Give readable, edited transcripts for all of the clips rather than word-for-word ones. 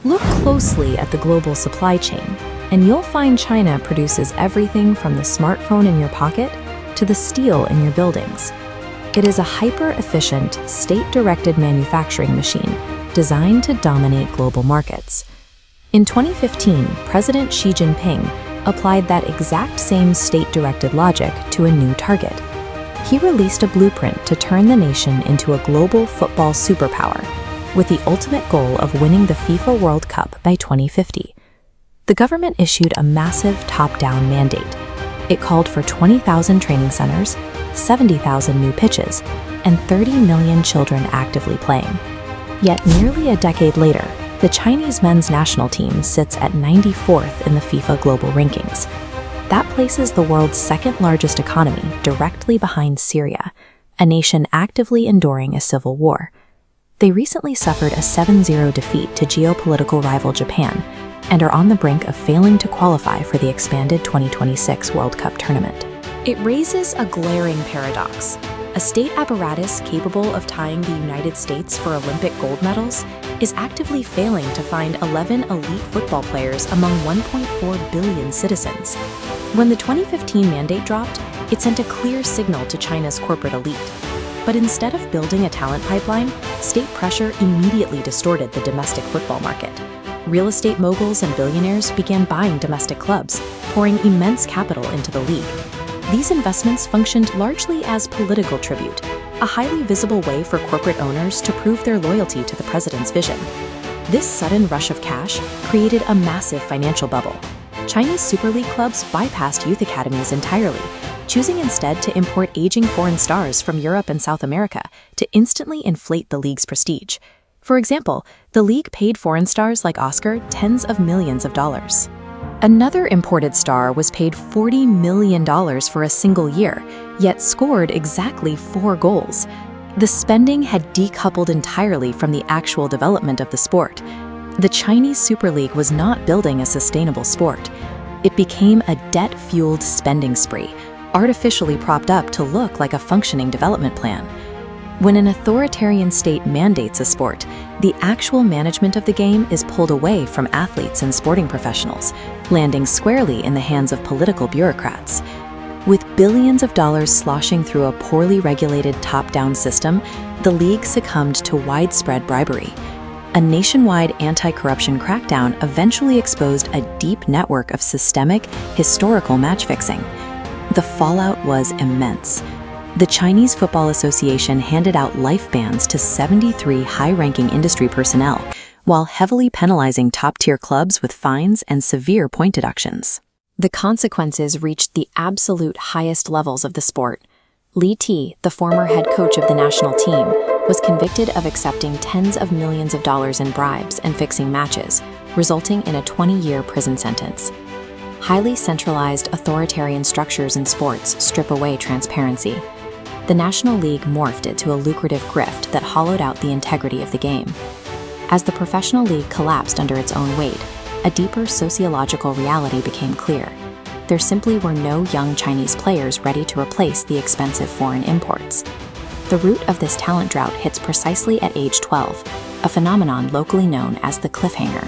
Look closely at the global supply chain, and you'll find China produces everything from the smartphone in your pocket to the steel in your buildings. It is a hyper-efficient, state-directed manufacturing machine designed to dominate global markets. In 2015, President Xi Jinping applied that exact same state-directed logic to a new target. He released a blueprint to turn the nation into a global football superpower, with the ultimate goal of winning the FIFA World Cup by 2050. The government issued a massive top-down mandate. It called for 20,000 training centers, 70,000 new pitches, and 30 million children actively playing. Yet nearly a decade later, the Chinese men's national team sits at 94th in the FIFA global rankings. That places the world's second-largest economy directly behind Syria, a nation actively enduring a civil war. They recently suffered a 7-0 defeat to geopolitical rival Japan and are on the brink of failing to qualify for the expanded 2026 World Cup tournament. It raises a glaring paradox. A state apparatus capable of tying the United States for Olympic gold medals is actively failing to find 11 elite football players among 1.4 billion citizens. When the 2015 mandate dropped, it sent a clear signal to China's corporate elite. But instead of building a talent pipeline, state pressure immediately distorted the domestic football market. Real estate moguls and billionaires began buying domestic clubs, pouring immense capital into the league. These investments functioned largely as political tribute, a highly visible way for corporate owners to prove their loyalty to the president's vision. This sudden rush of cash created a massive financial bubble. Chinese Super League clubs bypassed youth academies entirely, choosing instead to import aging foreign stars from Europe and South America to instantly inflate the league's prestige. For example, the league paid foreign stars like Oscar tens of millions of dollars. Another imported star was paid $40 million for a single year, yet scored exactly 4 goals. The spending had decoupled entirely from the actual development of the sport. The Chinese Super League was not building a sustainable sport. It became a debt-fueled spending spree, artificially propped up to look like a functioning development plan. When an authoritarian state mandates a sport, the actual management of the game is pulled away from athletes and sporting professionals, landing squarely in the hands of political bureaucrats. With billions of dollars sloshing through a poorly regulated top-down system, the league succumbed to widespread bribery. A nationwide anti-corruption crackdown eventually exposed a deep network of systemic, historical match-fixing. The fallout was immense. The Chinese Football Association handed out life bans to 73 high-ranking industry personnel, while heavily penalizing top-tier clubs with fines and severe point deductions. The consequences reached the absolute highest levels of the sport. Li Ti, the former head coach of the national team, was convicted of accepting tens of millions of dollars in bribes and fixing matches, resulting in a 20-year prison sentence. Highly centralized authoritarian structures in sports strip away transparency. The National League morphed it to a lucrative grift that hollowed out the integrity of the game. As the professional league collapsed under its own weight, a deeper sociological reality became clear. There simply were no young Chinese players ready to replace the expensive foreign imports. The root of this talent drought hits precisely at age 12, a phenomenon locally known as the cliffhanger.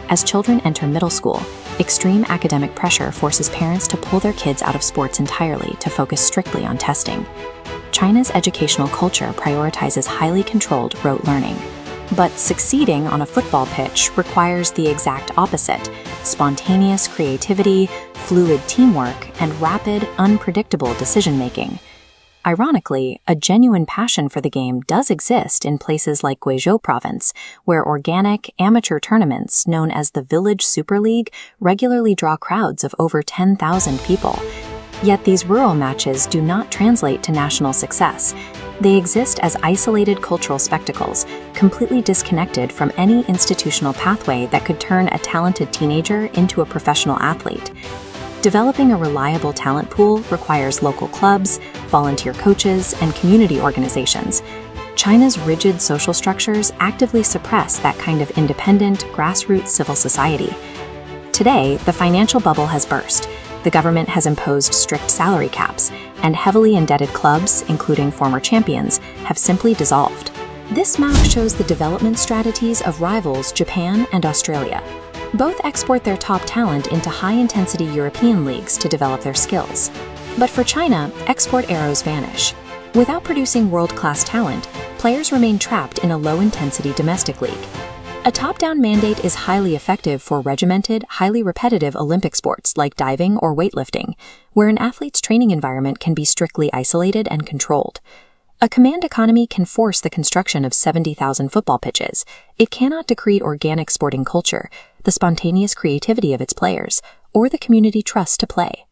As children enter middle school, extreme academic pressure forces parents to pull their kids out of sports entirely to focus strictly on testing. China's educational culture prioritizes highly controlled rote learning. But succeeding on a football pitch requires the exact opposite: spontaneous creativity, fluid teamwork, and rapid, unpredictable decision-making. Ironically, a genuine passion for the game does exist in places like Guizhou province, where organic, amateur tournaments known as the Village Super League regularly draw crowds of over 10,000 people. Yet these rural matches do not translate to national success. They exist as isolated cultural spectacles, completely disconnected from any institutional pathway that could turn a talented teenager into a professional athlete. Developing a reliable talent pool requires local clubs, volunteer coaches, and community organizations. China's rigid social structures actively suppress that kind of independent, grassroots civil society. Today, the financial bubble has burst. The government has imposed strict salary caps, and heavily indebted clubs, including former champions, have simply dissolved. This map shows the development strategies of rivals Japan and Australia. Both export their top talent into high-intensity European leagues to develop their skills. But for China, export arrows vanish. Without producing world-class talent, players remain trapped in a low-intensity domestic league. A top-down mandate is highly effective for regimented, highly repetitive Olympic sports like diving or weightlifting, where an athlete's training environment can be strictly isolated and controlled. A command economy can force the construction of 70,000 football pitches. It cannot decree organic sporting culture, the spontaneous creativity of its players, or the community trust to play.